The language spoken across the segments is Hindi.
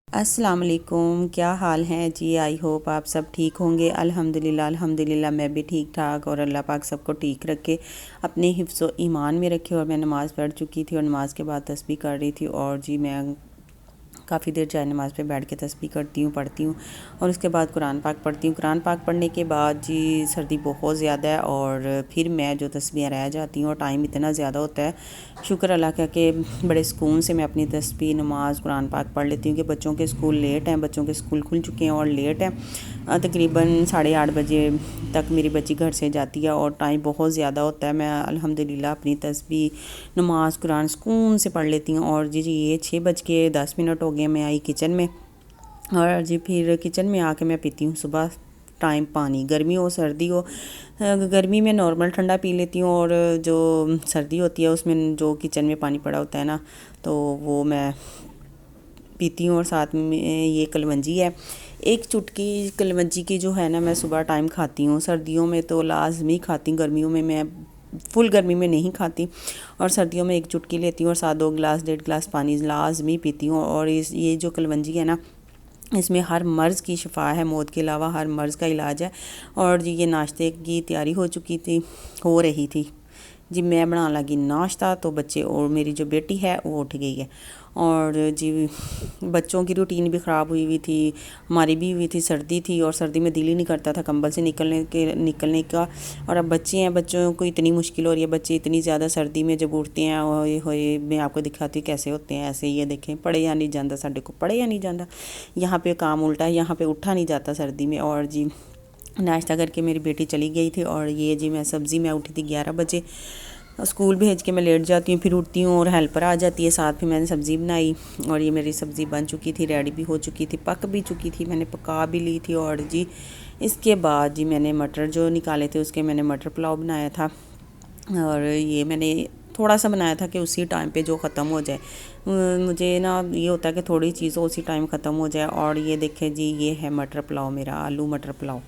अस्सलाम वालेकुम, क्या हाल है जी। आई होप आप सब ठीक होंगे। अल्हम्दुलिल्लाह मैं भी ठीक ठाक और अल्लाह पाक सबको ठीक रखे, अपने हिफ्ज़ व ईमान में रखे। और मैं नमाज़ पढ़ चुकी थी और नमाज़ के बाद तस्बीह कर रही थी और जी मैं काफ़ी देर जाए नमाज़ पे बैठ के तस्बीह करती हूँ, पढ़ती हूँ और उसके बाद कुरान पाक पढ़ती हूँ। कुरान पाक पढ़ने के बाद जी सर्दी बहुत ज़्यादा है और फिर मैं जो तस्बीहें रह जाती हूँ और टाइम इतना ज़्यादा होता है, शुक्र अल्लाह का कि बड़े सुकून से मैं अपनी तस्बीह नमाज़ कुरान पाक पढ़ लेती हूँ कि बच्चों के स्कूल लेट हैं, बच्चों के स्कूल खुल चुके हैं और लेट हैं। तकरीबन 8:30 बजे तक मेरी बच्ची घर से जाती है और टाइम बहुत ज़्यादा होता है। मैं अल्हम्दुलिल्लाह अपनी तस्बीह नमाज़ कुरान सुकून से पढ़ लेती हूँ। और जी ये 6:10 हो गए, मैं आई किचन में और जी फिर किचन में आके मैं पीती हूँ सुबह टाइम पानी, गर्मी हो सर्दी हो। गर्मी में नॉर्मल ठंडा पी लेती हूँ और जो सर्दी होती है उसमें जो किचन में पानी पड़ा होता है ना, तो वो मैं पीती हूँ। और साथ में ये कलवंजी है, एक चुटकी कलवंजी की जो है ना मैं सुबह टाइम खाती हूँ। सर्दियों में तो लाजमी खाती हूँ, गर्मियों में मैं फुल गर्मी में नहीं खाती और सर्दियों में एक चुटकी लेती हूँ और साथ 2 गिलास 1.5 गिलास पानी लाजमी पीती हूँ। और ये जो कलवंजी है ना, इसमें हर मर्ज़ की शिफा है, मौत के अलावा हर मर्ज़ का इलाज है। और जी ये नाश्ते की तैयारी हो रही थी जी। मैं बनाने लगी नाश्ता तो बच्चे और मेरी जो बेटी है वो उठ गई है और जी बच्चों की रूटीन भी ख़राब हुई थी, हमारी भी हुई थी। सर्दी थी और सर्दी में दिल ही नहीं करता था कंबल से निकलने का। और अब बच्चे हैं, बच्चों को इतनी मुश्किल हो रही है। बच्चे इतनी ज़्यादा सर्दी में जब उठते हैं, ओए होए मैं आपको दिखाती हूँ कैसे होते हैं। ऐसे ये देखें, पढ़े या नहीं जाता, साढ़े को पढ़े या नहीं जाता। यहाँ पे काम उल्टा है, यहाँ पे उठा नहीं जाता सर्दी में। और जी नाश्ता करके मेरी बेटी चली गई थी और ये जी मैं उठी थी 11 बजे। स्कूल भेज के मैं लेट जाती हूँ, फिर उठती हूँ और हेल्पर आ जाती है साथ। फिर मैंने सब्ज़ी बनाई और ये मेरी सब्ज़ी बन चुकी थी, रेडी भी हो चुकी थी, पक भी चुकी थी, मैंने पका भी ली थी। और जी इसके बाद जी मैंने मटर जो निकाले थे उसके मैंने मटर पुलाव बनाया था। और ये मैंने थोड़ा सा बनाया था कि उसी टाइम पे जो ख़त्म हो जाए। मुझे ना ये होता है कि थोड़ी चीज़ उसी टाइम ख़त्म हो जाए। और ये देखें जी, ये है मटर पुलाव, मेरा आलू मटर पुलाव।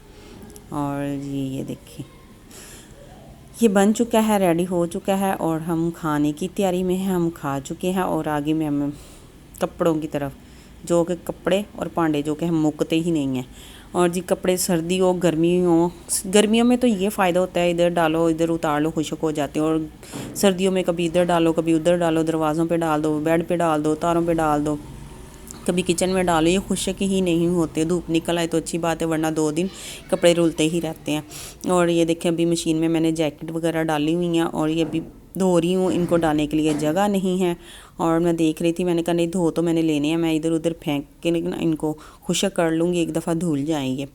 और ये देखिए ये बन चुका है, रेडी हो चुका है और हम खाने की तैयारी में हैं। हम खा चुके हैं और आगे में हम कपड़ों की तरफ, जो कि कपड़े और पांडे जो कि हम मुकते ही नहीं हैं। और जी कपड़े सर्दी हो गर्मी हो, गर्मियों में तो ये फ़ायदा होता है इधर डालो इधर उतार लो, खुशक हो जाते हैं। और सर्दियों में कभी इधर डालो कभी उधर डालो, दरवाज़ों पे डाल दो, बेड पे डाल दो, तारों पे डाल दो, कभी किचन में डालो, ये खुशक ही नहीं होते। धूप निकल आए तो अच्छी बात है, वरना 2 दिन कपड़े रुलते ही रहते हैं। और ये देखें अभी मशीन में मैंने जैकेट वगैरह डाली हुई हैं और ये अभी धो रही हूँ। इनको डालने के लिए जगह नहीं है और मैं देख रही थी, मैंने कहा नहीं धो तो मैंने लेने हैं, मैं इधर उधर फेंक के ना इनको खुशक कर लूँगी, एक दफ़ा धुल जाएंगे।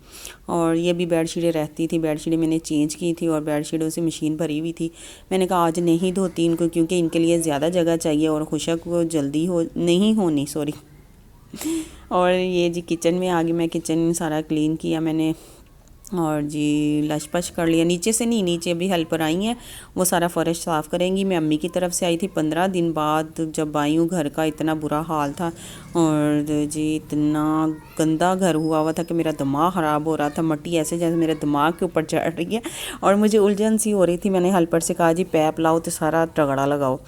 और ये भी बेडशीटें रहती थी, बेडशीटें मैंने चेंज की थी और बेडशीटों से मशीन भरी हुई थी। मैंने कहा आज नहीं धोती इनको, क्योंकि इनके लिए ज़्यादा जगह चाहिए और खुशक जल्दी हो नहीं होनी, सॉरी। और ये जी किचन में आ गई मैं, किचन सारा क्लीन किया मैंने और जी लश पश कर लिया। नीचे से नहीं, नीचे भी हेल्पर आई हैं, वो सारा फर्श साफ़ करेंगी। मैं अम्मी की तरफ से आई थी 15 दिन बाद, जब आई हूँ घर का इतना बुरा हाल था और जी इतना गंदा घर हुआ था कि मेरा दिमाग ख़राब हो रहा था। मट्टी ऐसे जैसे मेरे दिमाग के ऊपर चढ़ रही है और मुझे उलझन सी हो रही थी। मैंने हेल्पर से कहा जी पैप लाओ तो सारा तगड़ा लगाओ।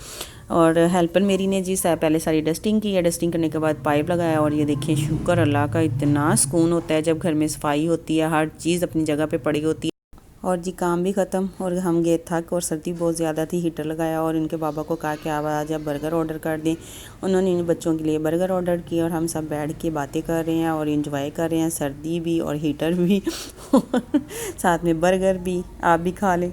और हेल्पर मेरी ने जी पहले सारी डस्टिंग की है, डस्टिंग करने के बाद पाइप लगाया। और ये देखिए शुक्र अल्लाह का, इतना सुकून होता है जब घर में सफाई होती है, हर चीज़ अपनी जगह पे पड़ी होती है। और जी काम भी ख़त्म और हम गए थक और सर्दी बहुत ज़्यादा थी, हीटर लगाया और इनके बाबा को कहा कि आज आप बर्गर ऑर्डर कर दें। उन्होंने इन बच्चों के लिए बर्गर ऑर्डर किया और हम सब बैठ के बातें कर रहे हैं और इंजॉय कर रहे हैं, सर्दी भी और हीटर भी साथ में बर्गर भी। आप भी खा लें।